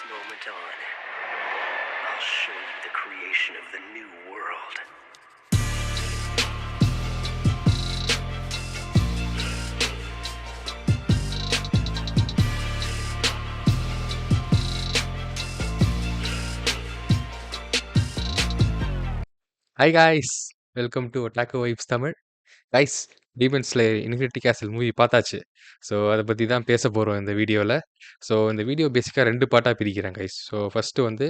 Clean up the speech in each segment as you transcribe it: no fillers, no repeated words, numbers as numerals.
moment on, I'll show you the creation of the new world. Hi guys, welcome to Otaku Vibes Tamil. Guys, Demon Slayer Infinity Castle movie பார்த்தாச்சு. So அதை பற்றி தான் பேச போகிறோம் இந்த வீடியோவில். ஸோ இந்த வீடியோ பேசிக்காக 2 பார்ட்டாக பிரிக்கிறேன் கைஸ். ஸோ ஃபஸ்ட்டு வந்து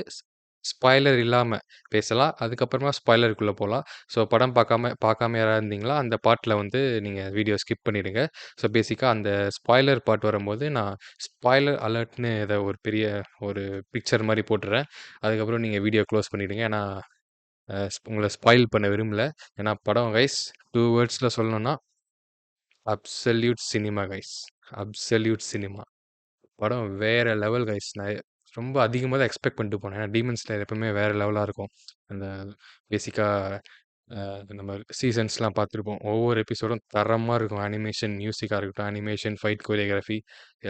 ஸ்பாய்லர் இல்லாமல் பேசலாம், அதுக்கப்புறமா ஸ்பாய்லருக்குள்ளே போகலாம். ஸோ படம் பார்க்காம யாராவது இருந்தீங்களா அந்த பார்ட்டில் வந்து நீங்கள் வீடியோ ஸ்கிப் பண்ணிவிடுங்க. ஸோ பேசிக்காக அந்த ஸ்பாய்லர் பார்ட் வரும்போது நான் ஸ்பாய்லர் அலர்ட்னு இதை ஒரு பெரிய ஒரு பிக்சர் மாதிரி போட்டுறேன். அதுக்கப்புறம் நீங்கள் வீடியோ க்ளோஸ் பண்ணிவிடுங்க. ஏன்னா உங்களை ஸ்பாயில் பண்ண விரும்பல. ஏன்னா படம் கைஸ் 2 வேர்ட்ஸில் சொல்லணும்னா absolute cinema guys. Absolute cinema. படம் வேற லெவல் கைஸ். நான் ரொம்ப அதிகமாக தான் எக்ஸ்பெக்ட் பண்ணிட்டு போனேன். ஏன்னா டீமன் ஸ்லேயர் எப்பவுமே வேற லெவலாக இருக்கும். அந்த பேசிக்காக நம்ம சீசன்ஸ்லாம் பார்த்துருப்போம். ஒவ்வொரு எபிசோடும் தரமாக இருக்கும். அனிமேஷன், மியூசிக்காக இருக்கட்டும், அனிமேஷன், ஃபைட் கோரியோகிராஃபி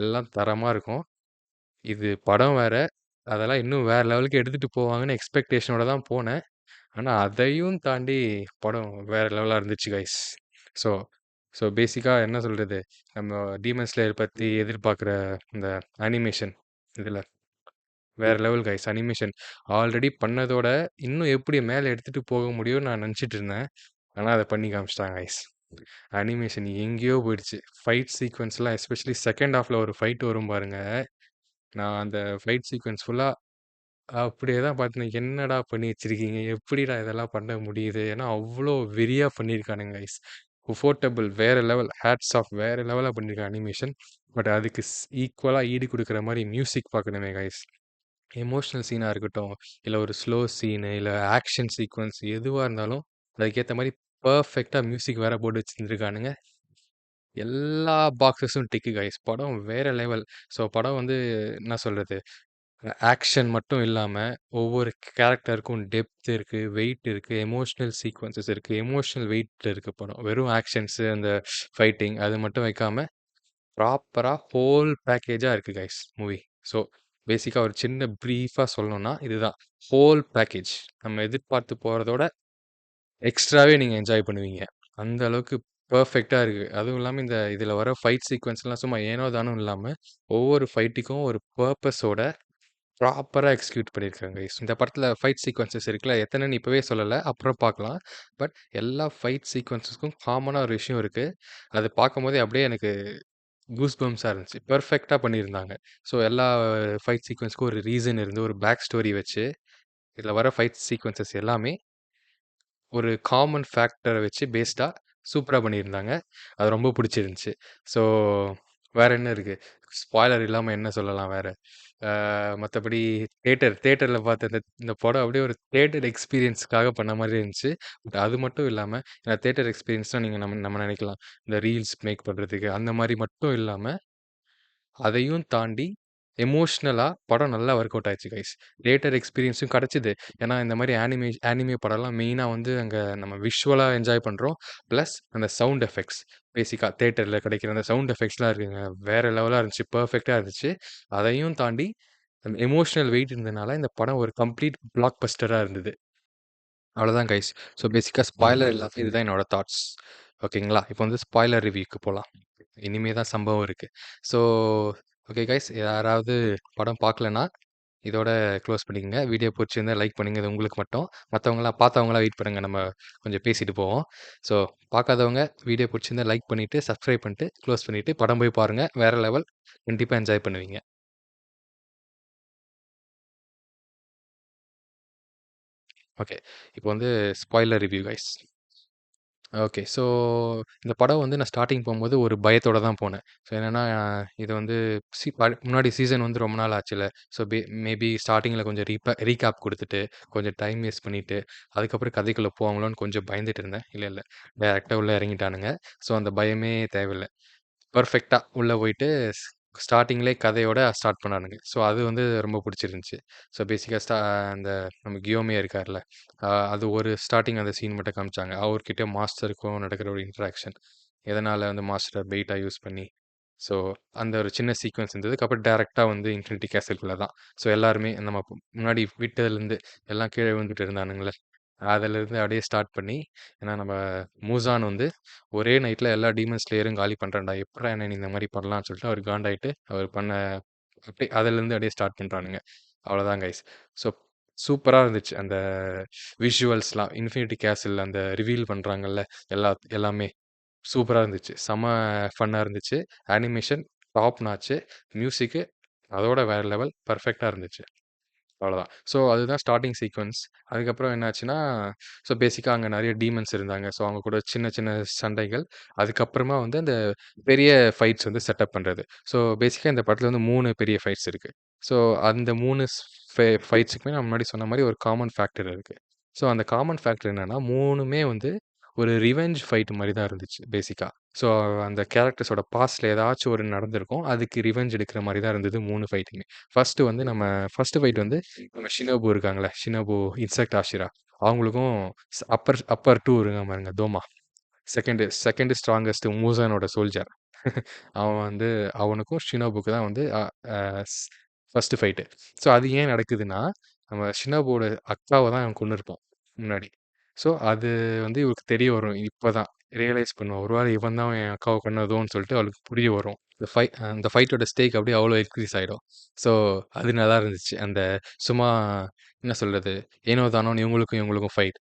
எல்லாம் தரமாக இருக்கும். இது படம் வேற. அதெல்லாம் இன்னும் வேற லெவலுக்கு எடுத்துகிட்டு போவாங்கன்னு எக்ஸ்பெக்டேஷனோட தான் போனேன். ஆனா, அதையும் தாண்டி படம் வேற லெவலா இருந்துச்சு கைஸ். ஸோ ஸோ பேசிக்கா என்ன சொல்றது? நம்ம டீமன் ஸ்லேயர் பத்தி எதிர்பார்க்குற இந்த அனிமேஷன் இதுல வேற லெவல் கைஸ். அனிமேஷன் ஆல்ரெடி பண்ணதோட இன்னும் எப்படி மேல எடுத்துட்டு போக முடியும்னு நான் நினச்சிட்டு இருந்தேன். ஆனா, அத பண்ணி காமிச்சிட்டாங்க கைஸ். அனிமேஷன் எங்கேயோ போயிடுச்சு. ஃபைட் சீக்வென்ஸ்லாம் எஸ்பெஷலி செகண்ட் ஹாஃப்ல ஒரு ஃபைட் வரும் பாருங்க. நான் அந்த ஃபைட் சீக்வென்ஸ் ஃபுல்லா அப்படியே தான் பார்த்தேன். என்னடா பண்ணி வச்சிருக்கீங்க? எப்படிடா இதெல்லாம் பண்ண முடியுது? ஏன்னா அவ்ளோ வெறியா பண்ணியிருக்கானுங்க கைஸ். உஃபோர்டபுள் வேற லெவல். ஹேட்ஸ் ஆஃப் வேற லெவலா பண்ணியிருக்கான் அனிமேஷன். பட் அதுக்கு ஈக்குவலா ஈடு குடுக்குற மாரி மியூசிக் பார்க்கணுமே கைஸ். எமோஷனல் சீனா இருக்கட்டும், இல்ல ஒரு ஸ்லோ சீனு, இல்ல ஆக்ஷன் சீக்வென்ஸ் எதுவா இருந்தாலும், அதுக்கேத்த மாரி பெர்ஃபெக்ட்டா மியூசிக் வேற போட்டு வச்சிருந்திருக்கானுங்க. எல்லா பாக்ஸஸும் டிக்கு கைஸ். படம் வேற லெவல். ஸோ படம் வந்து என்ன சொல்றது? ஆக்ஷன் மட்டும் இல்லாம, ஒவ்வொரு கேரக்டருக்கும் டெப்த் இருக்கு, வெயிட் இருக்கு, எமோஷனல் சீக்வென்சஸ் இருக்கு. எமோஷனல் வெயிட்ல இருக்கு படம். வெறும் ஆக்ஷன்ஸு, அந்த ஃபைட்டிங் அது மட்டும் வைக்காம, ப்ராப்பரா ஹோல் பேக்கேஜா இருக்கு கைஸ் மூவி. ஸோ, பேசிக்கா ஒரு சின்ன ப்ரீஃபா சொல்லணும்னா, இதுதான். Whole package. நம்ம எதிர்பார்த்து போறதோட எக்ஸ்ட்ராவே நீங்க என்ஜாய் பண்ணுவீங்க. அந்த அளவுக்கு பெர்ஃபெக்ட்டா இருக்கு. அதுவும் இல்லாம இதுல வர ஃபைட் சீக்வென்ஸ்லாம் சும்மா ஏனோ தானோன்னு இல்லாம, ஒவ்வொரு ஃபைட்டுக்கும் ஒரு பர்ப்பஸோட ப்ராப்பரா எக்ஸிக்யூட் பண்ணியிருக்காங்க கைஸ். இந்த படத்துல ஃபைட் சீக்வென்சஸ் இருக்குல்ல, எத்தனைன்னு இப்பவே சொல்லல. அப்புறம் பார்க்கலாம். பட் எல்லா ஃபைட் சீக்வென்ஸஸ்க்கும் காமனா ஒரு விஷயம் இருக்கு. அது பார்க்கும்போதே அப்படியே எனக்கு கூஸ் பம்ப்ஸா இருந்துச்சு. பெர்ஃபெக்ட்டா பண்ணியிருந்தாங்க. ஸோ எல்லா ஃபைட் சீக்வென்ஸ்க்கும் ஒரு ரீசன் இருந்து, ஒரு பேக் ஸ்டோரி வச்சு, இதுல வர ஃபைட் சீக்வென்சஸ் எல்லாமே ஒரு காமன் ஃபேக்டர வச்சு பேஸ்டா சூப்பரா பண்ணியிருந்தாங்க. அது ரொம்ப புடிச்சிருந்துச்சு. ஸோ வேற என்ன இருக்கு? ஸ்பாய்லர் இல்லாம என்ன சொல்லலாம் வேற? மத்தபடி தியேட்டர்ல பார்த்த இந்த இந்த படம் அப்படியே ஒரு தியேட்டர் எக்ஸ்பீரியன்ஸ்க்காக பண்ண மாரி இருந்துச்சு. பட் அது மட்டும் இல்லாம, ஏன்னா தியேட்டர் எக்ஸ்பீரியன்ஸ்னா நீங்க நம்ம நம்ம நெனைக்கலாம். இந்த ரீல்ஸ் மேக் பண்றதுக்கு அந்த மாரி மட்டும் இல்லாம, அதையும் தாண்டி எமோஷனலா படம் நல்லா ஒர்க் அவுட் ஆயிருச்சு கைஸ். தியேட்டர் எக்ஸ்பீரியன்ஸும் கிடைச்சது. ஏன்னா இந்த மாரி ஆனிமே படம்லாம் மெயினா வந்து அங்க நம்ம விஷுவலா என்ஜாய் பண்றோம். பிளஸ் அந்த சவுண்ட் எஃபெக்ட்ஸ் பேசிக்கா தியேட்டர்ல கிடைக்கிற அந்த சவுண்ட் எஃபெக்ட்ஸ்லாம் இருக்குங்க. வேற லெவலா இருந்துச்சு. பெர்ஃபெக்ட்டா இருந்துச்சு. அதையும் தாண்டி எமோஷனல் வெயிட் இருந்ததுனால இந்த படம் ஒரு கம்ப்ளீட் பிளாக் பஸ்டரா இருந்தது. அவ்வளோதான் கைஸ். ஸோ பேசிக்கா ஸ்பாய்லர் இல்லாம இதுதான் என்னோட தாட்ஸ். ஓகேங்களா? இப்போ வந்து ஸ்பாய்லர் ரிவ்யூக்கு போலாம். இனிமே தான் சம்பவம் இருக்கு. ஸோ ஓகே கைஸ், யாராவது படம் பார்க்கலன்னா, இதோட க்ளோஸ் பண்ணிக்கங்க. வீடியோ புடிச்சிருந்தா லைக் பண்ணுங்க. இது உங்களுக்கு மட்டும். பார்த்தவங்கலாம் வெயிட் பண்ணுங்க. நம்ம கொஞ்சம் பேசிட்டு போவோம். ஸோ பார்க்காதவங்க வீடியோ புடிச்சிருந்தா லைக் பண்ணிட்டு, சப்ஸ்கிரைப் பண்ணிட்டு, க்ளோஸ் பண்ணிட்டு படம் போய் பாருங்க. வேற லெவல். கண்டிப்பா என்ஜாய் பண்ணுவீங்க. ஓகே. இப்போ வந்து spoiler review guys. Okay. So இந்த படம் வந்து நான் ஸ்டார்ட்டிங் போம்போது ஒரு பயத்தோட தான் போனேன். ஸோ என்னன்னா, இது வந்து முன்னாடி சீசன் வந்து ரொம்ப நாள் ஆச்சுல்ல. ஸோ மேபி ஸ்டார்ட்டிங்கில கொஞ்சம் ரீகேப் குடுத்துட்டு, கொஞ்சம் டைம் வேஸ்ட் பண்ணிட்டு, அதுக்கப்புறம் கதைக்குள்ள போவாங்களோன்னு கொஞ்சம் பயந்துட்டு இருந்தேன். இல்ல, இல்ல. டைரக்ட்டா உள்ள இறங்கிட்டானுங்க. ஸோ அந்த பயமே தேவையில்ல. பெர்ஃபெக்ட்டா உள்ள போயிட்டு ஸ்டார்ட்டிங்லேயே கதையோட ஸ்டார்ட் பண்ணானுங்க. ஸோ அது வந்து ரொம்ப புடிச்சிருந்துச்சு. ஸோ பேசிக்கா அந்த நம்ம கியோமே இருக்கார்ல, அது ஒரு ஸ்டார்ட்டிங் அந்த சீன் மட்டும் காமிச்சாங்க. அவர்கிட்ட மாஸ்டருக்கும் நடக்கிற ஒரு இன்டராக்ஷன். எதனால வந்து மாஸ்டர பெயிட்டா யூஸ் பண்ணி, ஸோ அந்த ஒரு சின்ன சீக்வென்ஸ் இருந்தது. அதுக்கப்புறம் டைரக்ட்டா வந்து இன்ஃபினிட்டி கேசல்குள்ள தான். ஸோ எல்லாருமே நம்ம முன்னாடி விட்டதுலேருந்து எல்லாம் கீழ விழுந்துட்டு இருந்தானுங்கல்ல. அதுலேருந்து அப்படியே ஸ்டார்ட் பண்ணி, ஏன்னா நம்ம மூசான் வந்து ஒரே நைட்ல எல்லா டீமன் ஸ்லேயரும் காலி பண்றேன்டா! எப்புட்றா என்ன நீ இந்த மாரி பண்ணலான்னு சொல்லிட்டு அவர் காண்டாயிட்டு, அவர் பண்ண அப்படியே அதுலேருந்து அப்படியே ஸ்டார்ட் பண்றானுங்க. அவ்வளோதான் கைஸ். ஸோ சூப்பரா இருந்துச்சு. அந்த விஷுவல்ஸ்லாம் இன்ஃபினிட்டி கேசில் அந்த ரிவீல் பண்றாங்கல்ல, எல்லாமே சூப்பரா இருந்துச்சு. செம்ம ஃபன்னா இருந்துச்சு. Animation top notch. மியூசிக்கு அதோட வேற லெவல். பெர்ஃபெக்ட்டா இருந்துச்சு. அவ்வளோதான். ஸோ அதுதான் ஸ்டார்ட்டிங் சீக்வென்ஸ். அதுக்கப்புறம் என்னாச்சுன்னா, ஸோ பேசிக்கா அங்க நெறைய டீமன்ஸ் இருந்தாங்க. ஸோ அவங்க கூட சின்ன சின்ன சண்டைகள். அதுக்கப்புறமா வந்து அந்த பெரிய ஃபைட்ஸ் வந்து செட்டப் பண்றது. ஸோ பேசிக்கா இந்த படத்துல வந்து 3 பெரிய ஃபைட்ஸ் இருக்கு. ஸோ அந்த 3 ஃபைட்ஸுக்குமே நான் முன்னாடி சொன்ன மாரி ஒரு காமன் ஃபேக்டர் இருக்கு. ஸோ அந்த காமன் ஃபேக்டர் என்னன்னா, 3மே வந்து ஒரு ரிவெஞ்ச் ஃபைட் மாரி தான் இருந்துச்சு பேசிக்கா. ஸோ அந்த கேரக்டர்ஸோட பாஸ்ட்ல ஏதாச்சும் ஒரு நடந்திருக்கும். அதுக்கு ரிவெஞ்ச் எடுக்கிற மாரி தான் இருந்தது 3 ஃபைட்டுமே. ஃபர்ஸ்ட் ஃபைட் வந்து நம்ம ஷினோபு இருக்காங்கல்ல, ஷினோபு, இன்செக்ட் ஆஷிரா அவங்களுக்கும் அப்பர் 2 இருக்கான் பாருங்க தோமா. செகண்ட் ஸ்ட்ராங்கஸ்ட் மூசானோட சோல்ஜர். அவன் வந்து அவனுக்கும் ஷினோபுக்கு தான் வந்து ஃபர்ஸ்ட் ஃபைட்டு. ஸோ அது ஏன் நடக்குதுன்னா, நம்ம ஷினோபுவோட அக்காவ தான் அவன் கொன்னுருப்பான் முன்னாடி. ஸோ அது வந்து இவருக்கு தெரிய வரும். இப்பதான் ரியலைஸ் பண்ணுவான். ஒருவேளை இவன் தான் என் அக்காவ கொன்னதோன்னு சொல்லிட்டு அவளுக்கு புரிய வரும். அந்த ஃபைட்டோட ஸ்டேக் அப்படியே அவ்வளோ இன்க்ரீஸ் ஆயிடும். ஸோ அது நல்லா இருந்துச்சு. அந்த சும்மா என்ன சொல்றது? ஏனோ தானோன்னு இவங்களுக்கும் ஃபைட்.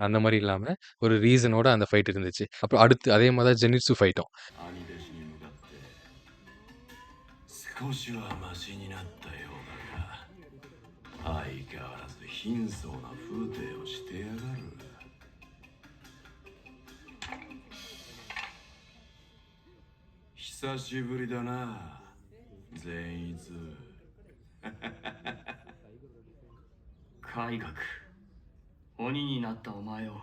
அந்த மாரி இல்லாம ஒரு ரீசனோட அந்த ஃபைட் இருந்துச்சு. அப்புறம் அடுத்து அதே மாரி தான் ஜெனிட்சு ஃபைட்டும். 兄弟子に向かって少しはマシになったようだが相変わらず貧相な風体をしてやがる。久しぶりだな善逸。海学鬼になったお前を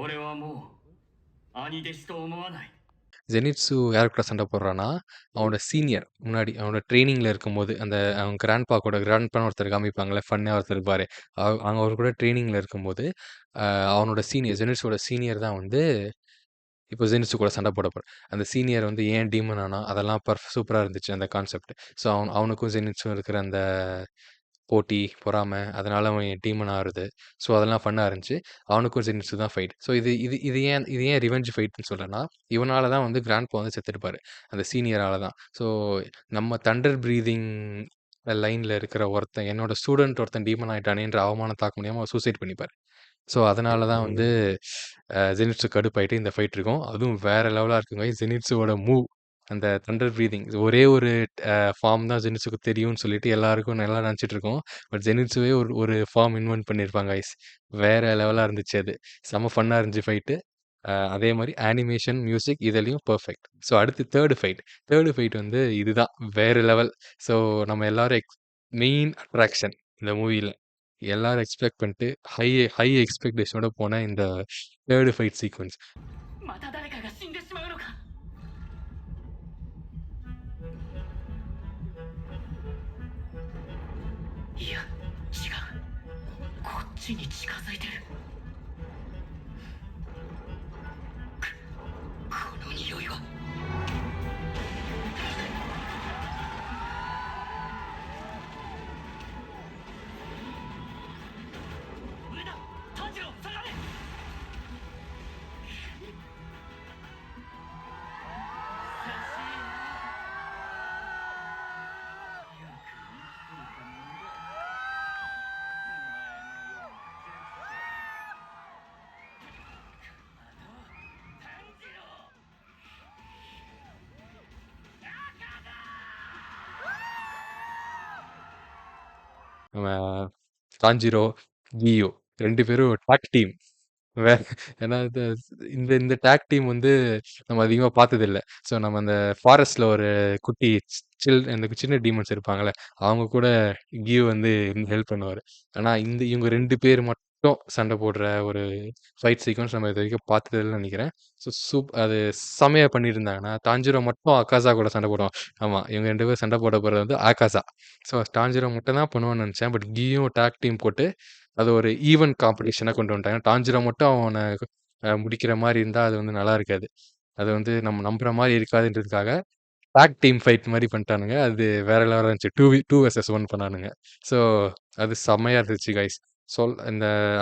俺はもう兄弟子と思わない。ஜெனிட்சு யார் கூட சண்டை போடுறான்னா, அவனோட சீனியர் முன்னாடி அவனோட ட்ரெய்னிங்ல இருக்கும்போது, அவன் கிராண்ட்பான்னு ஒருத்தர் காமிப்பாங்கல்ல, ஃபன்னியா ஒருத்தர் இருப்பாரு. அங்க அவர் கூட ட்ரெய்னிங்ல இருக்கும்போது, அ அவனோட சீனியர் ஜெனிட்ஸோட சீனியர் தான் வந்து இப்போ ஜெனிட்சு கூட சண்டை போட போறான். அந்த சீனியர் வந்து ஏன் டீமன் ஆனான், அதெல்லாம் சூப்பரா இருந்துச்சு அந்த கான்செப்ட். ஸோ அவனுக்கும் ஜெனிட்ஸும் இருக்கிற அந்த போட்டி, பொறாமை, அதனால அவன் டீமன் ஆகுறது. ஸோ அதெல்லாம் ஃபன்னா இருந்துச்சு. அவனுக்கும் ஜெனிட்ஸு தான் ஃபைட். ஸோ இது ஏன் ரிவெஞ்ச் ஃபைட்ன்னு சொல்றேன்னா, இவனால தான் வந்து கிராண்ட்பா வந்து செத்துருப்பாரு. அந்த சீனியரால தான். ஸோ நம்ம தண்டர் பிரீதிங் லைன்ல இருக்கிற ஒருத்தன், என்னோட ஸ்டூடண்ட் ஒருத்தன் டீமன் ஆயிட்டானேன்ற அவமானம் தாக்க முடியாம அவர் சூசைட் பண்ணிப்பாரு. ஸோ அதனால தான் வந்து ஜெனிட்ஸு கடுப்பாயிட்டு இந்த ஃபைட் இருக்கும். அதுவும் வேற லெவலா இருக்குங்க. ஜெனிட்ஸுவோட மூவ் அந்த தண்டர் பிரீதிங் ஒரே ஒரு ஃபார்ம் தான் ஜெனிட்ஸுக்கு தெரியும்னு சொல்லிட்டு எல்லாருக்கும் நல்லா நினச்சிட்டு இருக்கோம். பட் ஜெனிட்ஸுவே ஒரு ஒரு ஃபார்ம் இன்வென்ட் பண்ணியிருப்பாங்க கைஸ். வேற லெவலா இருந்துச்சு அது. செம்ம ஃபன்னா இருந்துச்சு ஃபைட்டு. அதே மாரி அனிமேஷன், மியூசிக் இதுலயும் பெர்ஃபெக்ட். ஸோ அடுத்து 3 ஃபைட் வந்து இதுதான் வேற லெவல். ஸோ நம்ம எல்லாரும் மெயின் அட்ராக்ஷன் இந்த மூவில. எல்லாரும் எக்ஸ்பெக்ட் பண்ணிட்டு ஹை ஹை எக்ஸ்பெக்டேஷனோட போன இந்த 3 ஃபைட் சீக்வென்ஸ். また誰かが死んでしまうのか。いや違う、こっちに近づいてる。この匂いは。上だ、炭治郎下がれ。நம்ம தாஞ்சிரோ, கியோ 2 பேரும் டாக் டீம். வே ஏன்னா இந்த இந்த டாக் டீம் வந்து நம்ம அதிகமா பார்த்ததில்ல. ஸோ நம்ம அந்த ஃபாரஸ்ட்ல ஒரு குட்டி இந்த சின்ன டீமன்ஸ் இருப்பாங்கல்ல, அவங்க கூட கியூ வந்து ஹெல்ப் பண்ணுவாரு. ஆனா இவங்க 2 பேர் மட்டும் சண்டை போடுற ஒரு ஃபைட் சீக்வென்ஸ் நம்ம இதுவரைக்கும் பார்த்ததில்லன்னு நெனைக்கிறேன். ஸோ அது செம்மையா பண்ணியிருந்தாங்க. நான் டான்ஜிரோ மட்டும் அக்காசா கூட சண்டை போடுவான். ஆமா, இவங்க 2 பேரும் சண்டை போட போறது வந்து ஆகாசா. ஸோ டான்ஜிரோ மட்டும் தான் பண்ணுவான்னு நெனச்சேன். பட் கியும் டாக் டீம் போட்டு அது ஒரு ஈவன் காம்படிஷனா கொண்டு வந்துட்டாங்க. டான்ஜிரோ மட்டும் அவன முடிக்கிற மாரி இருந்தா அது வந்து நல்லா இருக்காது. அது வந்து நம்ம நம்புற மாரி இருக்காதுன்றதுக்காக டாக் டீம் ஃபைட் மாரி பண்ணிட்டானுங்க. அது வேற லெவலா இருந்துச்சு. 2 வெர்சஸ் 1 பண்ணானுங்க. ஸோ அது செம்மையா இருந்துச்சு கைஸ்.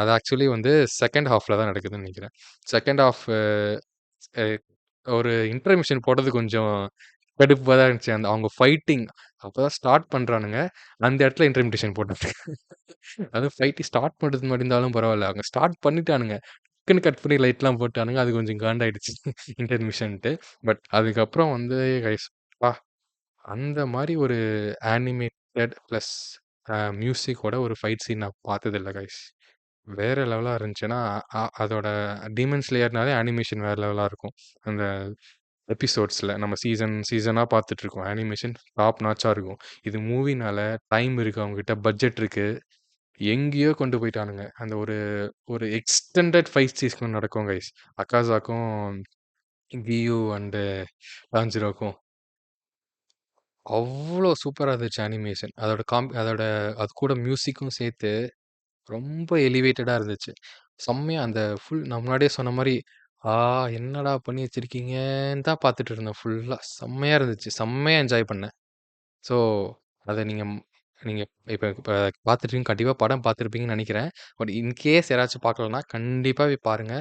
அது ஆக்சுவலி வந்து 2ண்ட் ஹாஃப்ல தான் நடக்குதுன்னு நெனைக்கிறேன். 2ண்ட் ஹாஃப் அ ஒரு இன்டர்மிஷன் போட்டது கொஞ்சம் கடுப்பா தான் இருந்துச்சு. அவங்க ஃபைட்டிங் அப்பதான் ஸ்டார்ட் பண்றானுங்க. அந்த இடத்துல இன்டர்மிஷன் போட்டானுங்க. அதுவும் ஃபைட் ஸ்டார்ட் பண்றதுக்கு முன்னாடி இருந்தாலும் பரவால்ல. அவங்க ஸ்டார்ட் பண்ணிட்டானுங்க. டக்குன்னு கட் பண்ணி லைட்லாம் போட்டானுங்க. அது கொஞ்சம் காண்டாயிடுச்சு இன்டர்மிஷன்ட்டு. பட் அதுக்கப்புறம் வந்து கைஸ் அப்பா! அந்த மாரி ஒரு ஆனிமேட்டட் பிளஸ் மியூசிக்கோட ஒரு ஃபைட் சீன் நான் பார்த்ததில்ல கைஸ். வேற லெவலா இருந்துச்சு. ஏன்னா, அதோட டீமன் ஸ்லேயர்னாலே அனிமேஷன் வேற லெவலா இருக்கும். அந்த எபிசோட்ஸ்ல நம்ம சீசனா பார்த்துட்டுருக்கோம். அனிமேஷன் டாப் நாட்ச்சா இருக்கும். இது மூவினால டைம் இருக்கு, அவங்ககிட்ட பட்ஜெட் இருக்கு. எங்கேயோ கொண்டு போயிட்டானுங்க. அந்த ஒரு ஒரு எக்ஸ்டெண்டட் ஃபைட் சீக்வென்ஸ் நடக்கும் கைஸ். அக்காசாக்கும், கியு அண்ட் டான்ஜிரோக்கும். அவ்ளோ சூப்பரா இருந்துச்சு அனிமேஷன். அதோட அது கூட மியூசிக்கும் சேர்த்து ரொம்ப எலிவேட்டடா இருந்துச்சு. செம்மையா அந்த நான் முன்னாடியே சொன்ன மாரி, "ஆ என்னடா பண்ணி வச்சிருக்கீங்கன்னு" தான் பார்த்துட்டு இருந்தேன் ஃபுல்லா. செம்மையா இருந்துச்சு. செம்மையா என்ஜாய் பண்ணேன். ஸோ, அத நீங்க நீங்க இப்ப இப்ப பார்த்துருப்பீங்க. கண்டிப்பா படம் பார்த்துருப்பீங்கன்னு நெனைக்கிறேன். பட் இன்கேஸ் யாராச்சும் பார்க்கலன்னா, கண்டிப்பா போய் பாருங்க.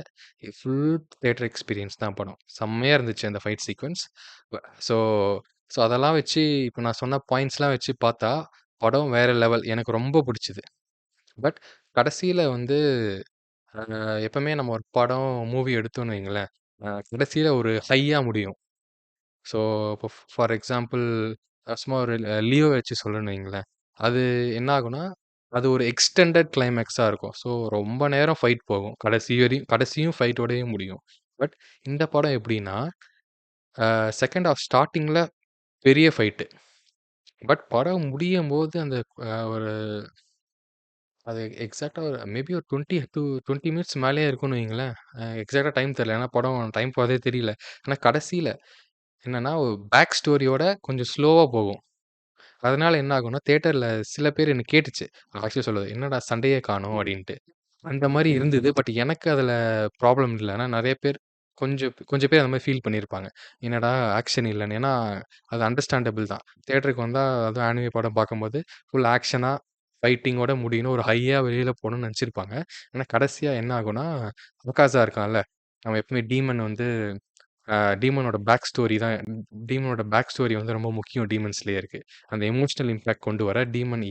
ஃபுல் தியேட்டர் எக்ஸ்பீரியன்ஸ் தான் படம். செம்மையா இருந்துச்சு அந்த ஃபைட் சீக்வென்ஸ். வ ஸோ ஸோ அதெல்லாம் வச்சு இப்ப நான் சொன்ன பாயிண்ட்ஸ்லாம் வச்சு பார்த்தா, படம் வேற லெவல். எனக்கு ரொம்ப புடிச்சது. பட் கடைசியில வந்து எப்பவுமே நம்ம ஒரு படம், மூவி எடுத்தோம்னு வைங்களேன், கடைசியில ஒரு ஹையா முடியும். ஸோ, இப்போ ஃபார் எக்ஸாம்பிள் சும்மா ஒரு லியோ வச்சு சொல்லணும்னு வைங்களேன். அது என்ன ஆகும்னா, அது ஒரு எக்ஸ்டெண்டட் கிளைமேக்ஸா இருக்கும். ஸோ, ரொம்ப நேரம் ஃபைட் போகும். கடைசியும் ஃபைட்டோடயே முடியும். பட் இந்த படம் எப்படின்னா, 2ண்ட் ஹாஃப் ஸ்டார்ட்டிங்ல பெரிய ஃபைட்டு. பட் படம் முடியும்போது அந்த ஒரு அது எக்ஸாக்ட்டா ஒரு மேபி ஒரு 20 டூ 20 மினிட்ஸ் மேலேயே இருக்கும்னு வைங்களேன். எக்ஸாக்ட்டா டைம் தெரியல. ஏன்னா படம் டைம் போறதே தெரியல. ஆனா கடைசியில என்னன்னா, ஒரு பேக் ஸ்டோரியோட கொஞ்சம் ஸ்லோவா போகும். அதனால என்ன ஆகும்னா, தியேட்டர்ல சில பேர் என்ன கேட்டுச்சு. ஆக்சுவலா சொல்லுது, "என்னடா சண்டையே காணோம்" அப்படின்ட்டு. அந்த மாரி இருந்தது. பட் எனக்கு அதுல ப்ராப்ளம் இல்ல. ஆனா நெறைய பேர் கொஞ்சம் கொஞ்சம் பேர் அந்த மாரி ஃபீல் பண்ணியிருப்பாங்க. என்னடா ஆக்ஷன் இல்லன்னு. ஏன்னா, அது அண்டர்ஸ்டாண்டபிள் தான். தியேட்டருக்கு வந்தா அதுவும் அனிமே படம் பார்க்கும்போது, ஃபுல் ஆக்ஷனா, ஃபைட்டிங்கோட முடியணும். ஒரு ஹையா வெளியில போணும்னு நெனச்சிருப்பாங்க. ஆனா கடைசியா என்ன ஆகும்னா, அகாஸா இருக்கான்ல, அவன் எப்பவுமே டீமனோட பேக் ஸ்டோரி தான். டீமனோட பேக் ஸ்டோரி வந்து ரொம்ப முக்கியம் டீமன் ஸ்லேயருக்கு. அந்த எமோஷனல் இம்பாக்ட் கொண்டு வர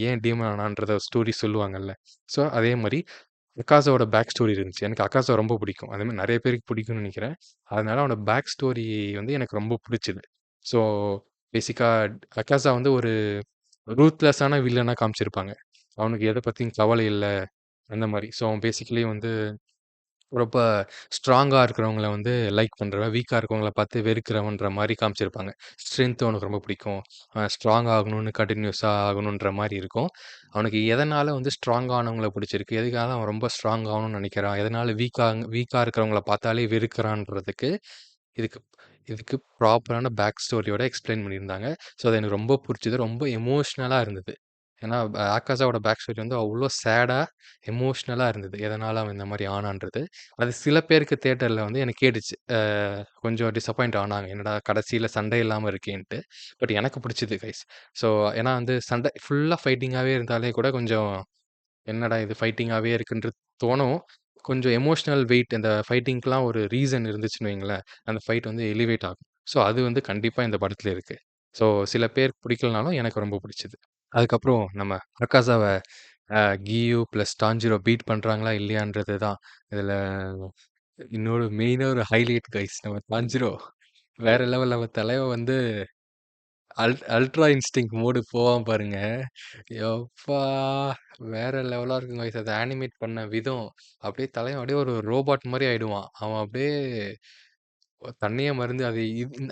ஏன் டீமன் ஆனான்றத ஸ்டோரி சொல்லுவாங்கல்ல. ஸோ அதே மாரி அக்காஸாவோட பேக் ஸ்டோரி இருந்துச்சு. எனக்கு அக்காஸா ரொம்ப பிடிக்கும். அதே மாரி நெறைய பேருக்கு பிடிக்கும்னு நெனைக்கிறேன். அதனால அவனோட பேக் ஸ்டோரி வந்து எனக்கு ரொம்ப புடிச்சது. ஸோ பேசிக்கா அக்காஸா வந்து ஒரு ரூத்லெஸ்ஸான வில்லனா காமிச்சிருப்பாங்க. அவனுக்கு எத பத்தியும் கவலை இல்ல. அந்த மாரி. ஸோ அவன் பேசிக்கலி வந்து ரொம்ப ஸ்ட்ராங்கா இருக்கிறவங்கள வந்து லைக் பண்றவன், வீக்கா இருக்கவங்கள பார்த்து வெறுக்கிறவன்ற மாரி காமிச்சிருப்பாங்க. ஸ்ட்ரென்த் அவனுக்கு ரொம்ப பிடிக்கும். ஸ்ட்ராங் ஆகணும்னு கன்டினியூஸா ஆகணுன்ற மாரி இருக்கும். அவனுக்கு எதனால வந்து ஸ்ட்ராங் ஆனவங்கள பிடிச்சிருக்கு, எதுக்காக அவன் ரொம்ப ஸ்ட்ராங் ஆகணும்னு நினைக்கிறான், எதனால வீக்கா இருக்கிறவங்கள பார்த்தாலே வெறுக்கிறான்றதுக்கு, இதுக்கு இதுக்கு ப்ராப்பரான பேக் ஸ்டோரியோட எக்ஸ்ப்ளைன் பண்ணியிருந்தாங்க. ஸோ அது எனக்கு ரொம்ப புடிச்சது. ரொம்ப எமோஷனலா இருந்தது. ஏன்னா ஆகாஷாவோட பேக் ஸ்டோரி வந்து அவ்ளோ சேடா, எமோஷனலா இருந்தது. எதனால அவன் இந்த மாரி ஆனான்றது. அது சில பேருக்கு தியேட்டர்ல வந்து எனக்கு கேட்டுச்சு. கொஞ்சம் டிசப்பாயிண்ட் ஆனாங்க. என்னடா கடைசியில சண்டை இல்லாம இருக்கேன்ட்டு. பட் எனக்கு பிடிச்சது கைஸ். ஸோ ஏன்னா வந்து சண்டை ஃபுல்லா ஃபைட்டிங்காவே இருந்தாலே கூட கொஞ்சம் என்னடா இது ஃபைட்டிங்காவே இருக்குன்றது தோணும். கொஞ்சம் எமோஷனல் வெயிட் இந்த ஃபைட்டிங்க்குலாம் ஒரு ரீசன் இருந்துச்சுன்னு வைங்களேன், அந்த ஃபைட் வந்து எலிவேட் ஆகும். ஸோ அது வந்து கண்டிப்பா இந்த படத்துல இருக்கு. ஸோ சில பேருக்கு பிடிக்கலனாலும் எனக்கு ரொம்ப பிடிச்சது. அதுக்கப்புறம் நம்ம அக்காஸாவ கியு பிளஸ் டான்ஜிரோ பீட் பண்றாங்களா இல்லையான்றது தான் இதுல இன்னொரு மெயினா ஒரு ஹைலைட் கைஸ். நம்ம டான்ஜிரோ வேற லெவல். நம்ம தலைவன் வந்து அல்ட்ரா இன்ஸ்டிங்க்ட் மோடு போவான் பாருங்க. யப்பா! வேற லெவலா இருக்கும் கைஸ். அத ஆனிமேட் பண்ண விதம். அப்படியே தலைவன் அப்படியே ஒரு ரோபோட் மாரி ஆயிடுவான். அவன் அப்படியே தன்னையே மறந்து அது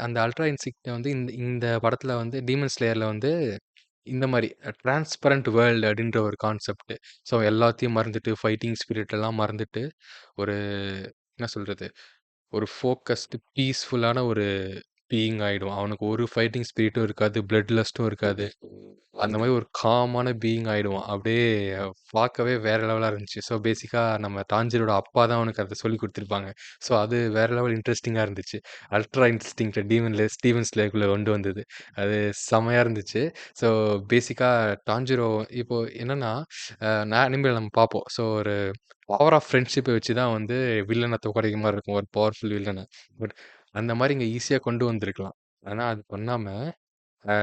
அந்த அல்ட்ரா இன்ஸ்டிங்க்ட் வந்து இந்த இந்த படத்துல வந்து டீமன் ஸ்லேயர்ல வந்து இந்த மாரி டிரான்ஸ்பரண்ட் வேர்ல்டு அப்படின்ற ஒரு கான்செப்ட். ஸோ எல்லாத்தையும் மறந்துட்டு, ஃபைட்டிங் ஸ்பிரிட் எல்லாம் மறந்துட்டு, ஒரு என்ன சொல்றது? ஒரு ஃபோக்கஸ்டு, பீஸ்ஃபுல்லான ஒரு பீயிங் ஆயிடுவான். அவனுக்கு ஒரு ஃபைட்டிங் ஸ்பிரிட்டும் இருக்காது, பிளட் லஸ்ட்டும் இருக்காது. அந்த மாரி ஒரு காமான பீயிங் ஆயிடுவான். அப்படியே பார்க்கவே வேற லெவலா இருந்துச்சு. ஸோ பேசிக்கா நம்ம டான்ஜிரோட அப்பா தான் அவனுக்கு அத சொல்லிக் குடுத்துருப்பாங்க. ஸோ அது வேற லெவல் இன்ட்ரஸ்டிங்கா இருந்துச்சு. அல்ட்ரா இன்ஸ்டிங்க்ட்ட ஸ்டீவன் ஸ்லேயர்க்குள்ள கொண்டு வந்தது. அது செம்மையா இருந்துச்சு. ஸோ பேசிக்கா டான்ஜிரோ இப்போ என்னன்னா, அனிமேல நம்ம பார்ப்போம். ஸோ ஒரு பவர் ஆஃப் ஃப்ரெண்ட்ஷிப்ப வச்சு தான் வந்து வில்லன தோற்கடிக்கிற மாரி இருக்கும். ஒரு பவர்ஃபுல் வில்லன. பட் அந்த மாரி இங்க ஈஸியா கொண்டு வந்திருக்கலாம். ஆனா அது பண்ணாம, அ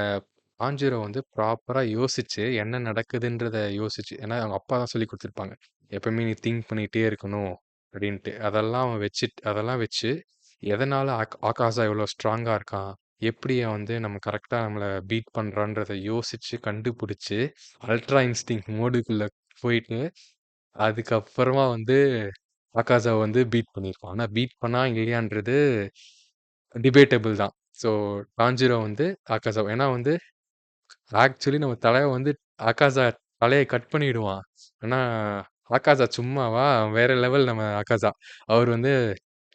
டான்ஜிரோ வந்து ப்ராப்பரா யோசிச்சு, என்ன நடக்குதுன்றத யோசிச்சு ஏன்னா அவங்க அப்பா தான் சொல்லிக் குடுத்துருப்பாங்க. எப்பவுமே நீ திங்க் பண்ணிட்டே இருக்கணும் அப்படின்ட்டு. அதெல்லாம் வச்சு எதனால ஆகாஷா இவ்வளோ ஸ்ட்ராங்கா இருக்கான்? எப்படி அவன் வந்து நம்ம கரெக்ட்டா நம்மள பீட் பண்றான்றத யோசிச்சு, கண்டுபிடிச்சு, அல்ட்ரா இன்ஸ்டிங்க்ட் மோடுக்குள்ள போயிட்டு, அதுக்கப்புறமா வந்து ஆகாஷாவ வந்து பீட் பண்ணியிருப்பான். ஆனா பீட் பண்ணா இல்லையான்றது டிபேட்டபிள் தான். ஸோ டான்ஜிரோ வந்து ஆகாஷாவ ஏன்னா வந்து ஆக்சுவலி நம்ம தலைவன் வந்து ஆகாஷா தலைய கட் பண்ணிடுவான். ஆனா, ஆகாஷா சும்மாவா? வேற லெவல் நம்ம ஆகாஷா. அவர் வந்து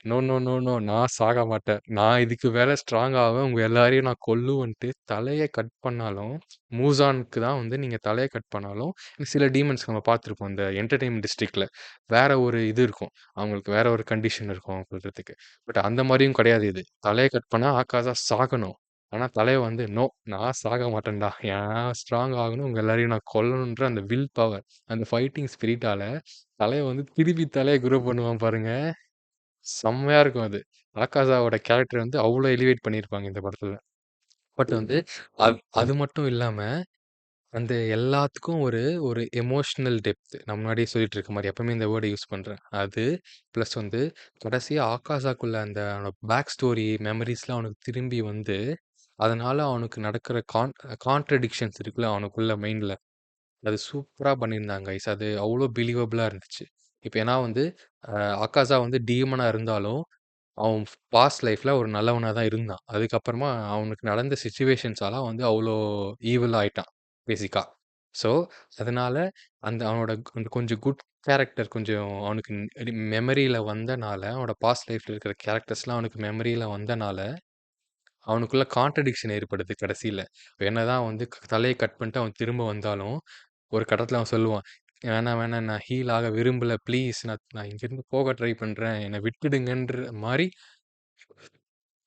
நோ, நோ, நோ, நோ நான் சாக மாட்டேன். நான் இதுக்கு மேல ஸ்ட்ராங் ஆவேன். உங்க எல்லாரையும் நான் கொல்லுவேன்ட்டு தலைய கட் பண்ணாலும், மூசானுக்கு தான் வந்து நீங்க தலைய கட் பண்ணாலும், சில டீமன்ஸ் நம்ம பார்த்துருப்போம். இந்த என்டர்டெயின்மென்ட் டிஸ்ட்ரிக்ட்ல வேற ஒரு இது இருக்கும். அவங்களுக்கு வேற ஒரு கண்டிஷன் இருக்கும் அவங்க கொல்றதுக்கு. பட் அந்த மாரியும் கிடையாது இது. தலைய கட் பண்ணா ஆகாஷா சாகணும். ஆனா தலைவன் வந்து நோ நான் சாக மாட்டேன்டா. நான் ஸ்ட்ராங் ஆகணும். உங்க எல்லாரையும் நான் கொல்லணுன்ற அந்த வில் பவர், அந்த ஃபைட்டிங் ஸ்பிரிட்டால தலைவன் வந்து திருப்பி தலைய குரோ பண்ணுவான் பாருங்க. செம்மையா இருக்கும் அது. ஆகாஷாவோட கேரக்டர் வந்து அவ்ளோ எலிவேட் பண்ணியிருப்பாங்க இந்த படத்துல. பட் வந்து அது மட்டும் இல்லாம, அந்த எல்லாத்துக்கும் ஒரு ஒரு எமோஷனல் டெப்த். நான் முன்னாடியே சொல்லிட்டு இருக்க மாரி எப்பவுமே இந்த வேர்ட யூஸ் பண்றேன். அது பிளஸ் வந்து கடைசியா ஆகாஷாக்குள்ள அந்த பேக் ஸ்டோரி மெமரீஸ்லாம் அவனுக்கு திரும்பி வந்து, அதனால அவனுக்கு நடக்கிற கான்ட்ரடிக்ஷன்ஸ் இருக்குல்ல அவனுக்குள்ள மைண்ட்ல. அது சூப்பரா பண்ணியிருந்தாங்க கைஸ். அது அவ்ளோ பிலீவபிளா இருந்துச்சு. இப்ப ஏன்னா வந்து அக்காஸா வந்து டீமனா இருந்தாலும், அவன் பாஸ்ட் லைஃப்ல ஒரு நல்லவனா தான் இருந்தான். அதுக்கப்புறமா அவனுக்கு நடந்த சிச்சுவேஷன்ஸால வந்து அவ்ளோ ஈவிலா ஆயிட்டான் பேசிக்கா. ஸோ, அதனால அந்த அவனோட அந்த கொஞ்சம் குட் கேரக்டர் கொஞ்சம் அவனுக்கு மெமரியில வந்தனால, அவனோட பாஸ்ட் லைஃப்ல இருக்கிற கேரக்டர்ஸ்லாம் அவனுக்கு மெமரியில வந்தனால அவனுக்குள்ள கான்ட்ரடிக்ஷன் ஏற்படுது கடைசியில. என்னதான் வந்து தலைய கட் பண்ணிட்டு அவன் திரும்ப வந்தாலும், ஒரு கட்டத்துல அவன் சொல்லுவான், "வேணாம், வேணாம் நான் ஹீல் ஆக விரும்பல. ப்ளீஸ் நான் இங்கேருந்து போக ட்ரை பண்றேன். என்ன விட்டுடுங்கன்ற" மாரி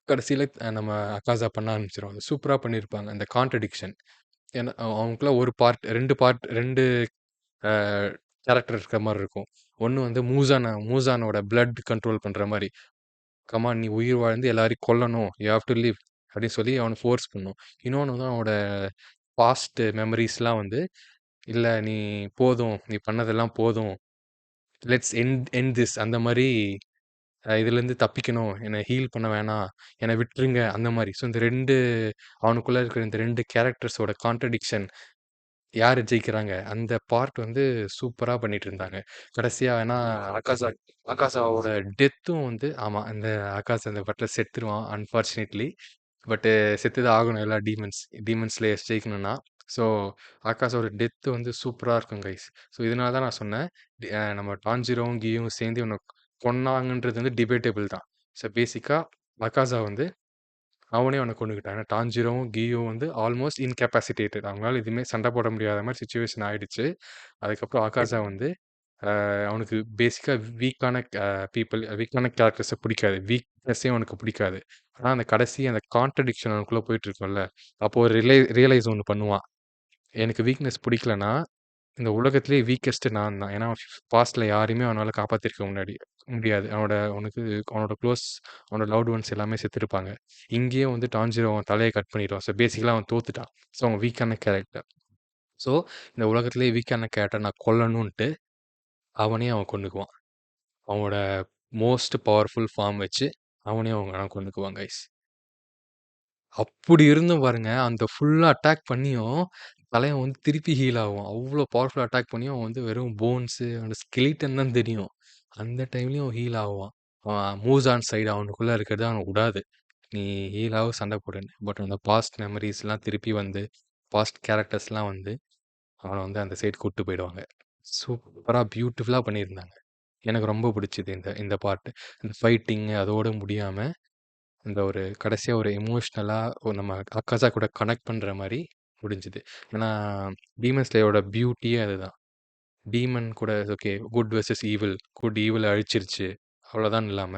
கடைசியில நம்ம அக்காஸா பண்ண ஆரம்பிச்சுருவாங்க. சூப்பரா பண்ணியிருப்பாங்க அந்த கான்ட்ரடிக்ஷன். ஏன்னா அவனுக்குள்ள ஒரு பார்ட் 2 அ கேரக்டர் இருக்கிற மாரி இருக்கும். ஒண்ணு வந்து மூசானோட பிளட் கண்ட்ரோல் பண்ற மாரி. கமான் நீ உயிர் வாழ்ந்து எல்லாரையும் கொல்லணும். யூ ஹேவ் டு லிவ் அப்படின்னு சொல்லி அவன ஃபோர்ஸ் பண்ணும். இன்னொன்னு வந்து அவனோட பாஸ்ட் மெமரீஸ்லாம் வந்து, இல்ல நீ போதும். நீ பண்ணதெல்லாம் போதும். லெட்ஸ் எண்ட் திஸ் அந்த மாரி இதுலேருந்து தப்பிக்கணும். என்ன ஹீல் பண்ண வேணாம். என்ன விட்டுருங்க அந்த மாரி. ஸோ இந்த 2 அவனுக்குள்ள இருக்கிற இந்த 2 கேரக்டர்ஸோட கான்ட்ரடிக்ஷன் யாரு ஜெயிக்கிறாங்க? அந்த பார்ட் வந்து சூப்பரா பண்ணிட்டு இருந்தாங்க. கடைசியா ஏன்னா ஆகாஷா ஆகாஷாவோட டெத்தும் வந்து ஆமா. அந்த ஆகாஷ் அந்த படத்துல செத்துருவான் அன்பார்ச்சுனேட்லி. பட் செத்து தான் ஆகணும் எல்லா டீமன் ஸ்லேயர்ஸ் ஜெயிக்கணும்னா. ஸோ ஆகாஷோட டெத் வந்து சூப்பரா இருக்கும் கைஸ். ஸோ இதனால தான் நான் சொன்னேன். நம்ம டான்ஜிரோவும், கியும் சேர்ந்து இவன கொன்னாங்கன்றது வந்து டிபேட்டபிள் தான். ஸோ பேசிக்கா ஆகாஷா வந்து அவனே அவன கொன்னுக்கிட்டான். ஏன்னா டான்ஜிரோவும், கியும் வந்து ஆல்மோஸ்ட் இன்கேப்பாசிட்டேட்டட். அவங்களால எதுவுமே சண்டை போட முடியாத மாரி சிச்சுவேஷன் ஆயிடுச்சு. அதுக்கப்புறம் ஆகாஷா வந்து அவனுக்கு பேசிக்கா வீக்கான வீக்கான கேரக்டர்ஸ பிடிக்காது. வீக்னஸே அவனுக்கு பிடிக்காது. ஆனா அந்த கடைசி அந்த கான்ட்ரடிக்ஷன் அவனுக்குள்ள போயிட்டு இருக்கும்ல, அப்போ ஒரு ரியலைஸ் ஒண்ணு பண்ணுவான். எனக்கு வீக்னஸ் பிடிக்கலன்னா, இந்த உலகத்திலேயே வீக்கஸ்ட் நான் தான். ஏன்னா பாஸ்ட்ல யாரையுமே அவனால காப்பாத்திருக்க முடியாது. அவனோட அவனோட லவ்ட் ஒன்ஸ் எல்லாமே செத்துருப்பாங்க. இங்கேயும் வந்து டான்ஜிரோ அவன் தலைய கட் பண்ணிருவான். ஸோ பேசிக்கலா அவன் தோத்துட்டான். ஸோ அவன் வீக்கான கேரக்டர். ஸோ இந்த உலகத்திலேயே வீக்கான கேரக்டர் நான் கொல்லணுன்ட்டு அவனே அவன் கொன்னுக்குவான். அவனோட மோஸ்ட் பவர்ஃபுல் ஃபார்ம் வச்சு அவனே அவன் கொன்னுக்குவான் கைஸ். அப்படி இருந்தும் பாருங்க, அந்த ஃபுல்லா அட்டாக் பண்ணியும், தலைவன் வந்து திருப்பி ஹீல் ஆவான். அவ்ளோ பவர்ஃபுல்லா அட்டாக் பண்ணியும், அவன் வந்து வெறும் போன்ஸு, அவனோட ஸ்கெலிட்டன் தான் தெரியும். அந்த டைம்லயும் அவன் ஹீல் ஆவான். அவன் மூஸான் சைடு அவனுக்குள்ள இருக்கிறத அவன உடாது. நீ ஹீல் ஆவு, சண்டை போடுன்னு. பட் அந்த பாஸ்ட் மெமரீஸ்லாம் திருப்பி வந்து, பாஸ்ட் கேரக்டர்ஸ்லாம் வந்து, அவன வந்து அந்த சைடு கூட்டு போயிடுவாங்க. சூப்பரா, பியூட்டிஃபுல்லா பண்ணியிருந்தாங்க. எனக்கு ரொம்ப பிடிச்சது இந்த இந்த பார்ட். இந்த ஃபைட்டிங் அதோட முடியாம இந்த ஒரு கடைசியா ஒரு எமோஷ்னலா நம்ம அக்காஸா கூட கனெக்ட் பண்ற மாரி முடிஞ்சுது. ஏன்னா, டீமன் ஸ்லேயரோட பியூட்டியே அதுதான். டீமன் கூட okay good versus evil. Good evil அழிச்சிருச்சு. அவ்வளோதான் இல்லாம,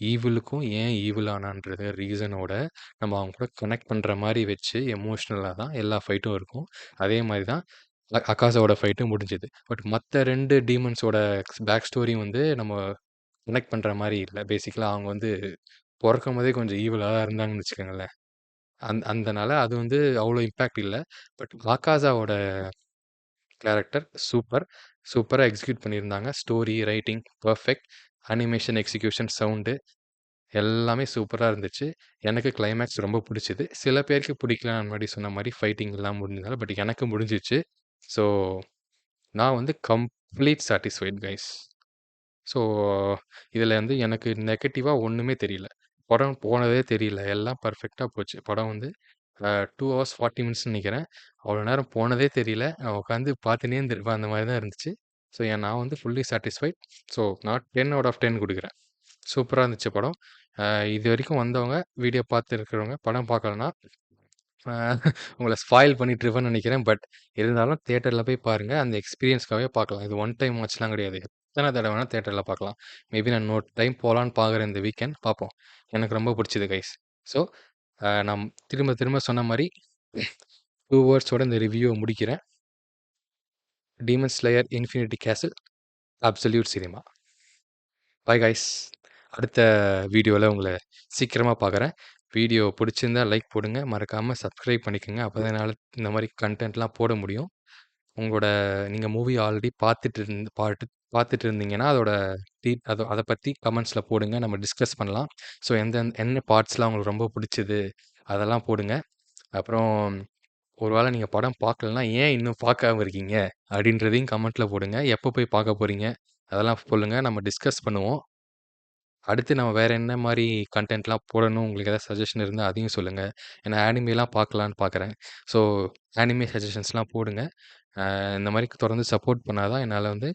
ஈவிலுக்கும் ஏன் ஈவில் ஆனான்றது ரீசனோட நம்ம அவங்க கூட கனெக்ட் பண்ற மாரி வச்சு எமோஷ்னலா தான் எல்லா ஃபைட்டும் இருக்கும். அதே மாரி தான் அக்காஸாவோட ஃபைட்டும் முடிஞ்சது. பட் மத்த 2 டீமன்ஸோட பேக் ஸ்டோரியும் வந்து நம்ம கனெக்ட் பண்ற மாரி இல்ல. பேசிக்கலா அவங்க வந்து பொறக்கும்போதே கொஞ்சம் ஈவிலா தான் இருந்தாங்கன்னு வச்சுக்கோங்களேன். அந்தனால அது வந்து அவ்வளோ இம்பாக்ட் இல்ல. பட் ஆகாஸாவோட கேரக்டர் சூப்பர். சூப்பரா எக்ஸிக்யூட் பண்ணியிருந்தாங்க. Story, writing perfect. Animation, execution, sound எல்லாமே சூப்பரா இருந்துச்சு. எனக்கு கிளைமேக்ஸ் ரொம்ப புடிச்சது. சில பேருக்கு பிடிக்கல நான் முன்னாடி சொன்ன மாரி ஃபைட்டிங் எல்லாம் முடிஞ்சதுனால. பட் எனக்கு முடிஞ்சிச்சு. ஸோ நான் வந்து கம்ப்ளீட் சாட்டிஸ்ஃபைட் கைஸ். ஸோ இதில வந்து எனக்கு நெகட்டிவா ஒண்ணுமே தெரியல. படம் போனதே தெரியல. எல்லாம் பெர்ஃபெக்ட்டா போச்சு. படம் வந்து 2 ஹவர்ஸ் 40 மினிட்ஸ்ன்னு நெனைக்கிறேன். அவ்வளோ நேரம் போனதே தெரியல. நான் உட்காந்து பார்த்துன்னே இருந்திருப்பேன். அந்த மாரி தான் இருந்துச்சு. ஸோ நான் வந்து ஃபுல்லி சாட்டிஸ்ஃபைட். ஸோ நான் 10 அவுட் ஆஃப் 10 குடுக்குறேன். சூப்பரா இருந்துச்சு படம். இதுவரைக்கும் வந்தவங்க, வீடியோ பார்த்து இருக்கிறவங்க, படம் பார்க்கலன்னா, அ உங்கள ஸ்பாயில் பண்ணிட்டுருப்பேன்னு நெனைக்கிறேன். பட் இருந்தாலும் தியேட்டர்ல போய் பாருங்க. அந்த எக்ஸ்பீரியன்ஸ்க்காகவே பார்க்கலாம். இது ஒன் டைம் வாட்ச்லாம் கிடையாது. எத்தன தடவ வேணா தியேட்டர்ல பார்க்கலாம். மேபி நான் இன்னொரு டைம் போலான்னு பார்க்குறேன் இந்த வீக்கெண்ட். பார்ப்போம். எனக்கு ரொம்ப புடிச்சது கைஸ். ஸோ நான் திரும்ப திரும்ப சொன்ன மாரி 2 வேர்ட்ஸோட இந்த ரிவ்யூவ முடிக்கிறேன். டீமன் ஸ்லேயர் இன்ஃபினிட்டி கேசில் அப்சல்யூட் சினிமா. Bye guys. அடுத்த வீடியோல உங்கள சீக்கிரமா பார்க்குறேன். வீடியோ புடிச்சிருந்தா லைக் போடுங்க. மறக்காம சப்ஸ்கிரைப் பண்ணிக்கங்க. அப்பதான் என்னால இந்த மாரி கன்டென்ட்லாம் போட முடியும். உங்களோட நீங்க மூவி ஆல்ரெடி பார்த்துட்டு இருந்தீங்கன்னா, அதோட அத பத்தி கமெண்ட்ஸ்ல போடுங்க. நம்ம டிஸ்கஸ் பண்ணலாம். ஸோ என்ன பார்ட்ஸ்லாம் உங்களுக்கு ரொம்ப புடிச்சது, அதெல்லாம் போடுங்க. அப்புறம் ஒரு வேள நீங்க படம் பார்க்கலன்னா, ஏன் இன்னும் பார்க்காம இருக்கீங்க? அப்படின்றதையும் கமெண்ட்ல போடுங்க. எப்போ போய் பார்க்க போறீங்க? அதெல்லாம் சொல்லுங்க. நம்ம டிஸ்கஸ் பண்ணுவோம். அடுத்து நம்ம வேற என்ன மாரி கன்டென்ட்லாம் போடணும், உங்களுக்கு ஏதாவது சஜஷன் இருந்தா அதையும் சொல்லுங்க. ஏன்னா ஆனிமேலாம் பார்க்கலான்னு பார்க்குறேன். ஸோ ஆனிமே சஜஷன்ஸ்லாம் போடுங்க. இந்த மாரி தொடர்ந்து சப்போர்ட் பண்ணா தான் என்னால வந்து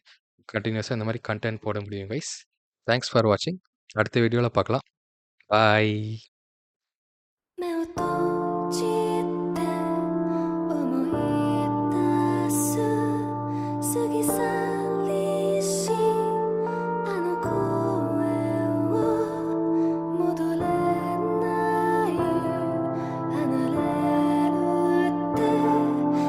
கன்டினியூஸா இந்த மாரி கன்டென்ட் போட முடியும் கைஸ். தேங்க்ஸ் ஃபார் வாட்சிங். அடுத்த வீடியோல பார்க்கலாம். பாய்.目を閉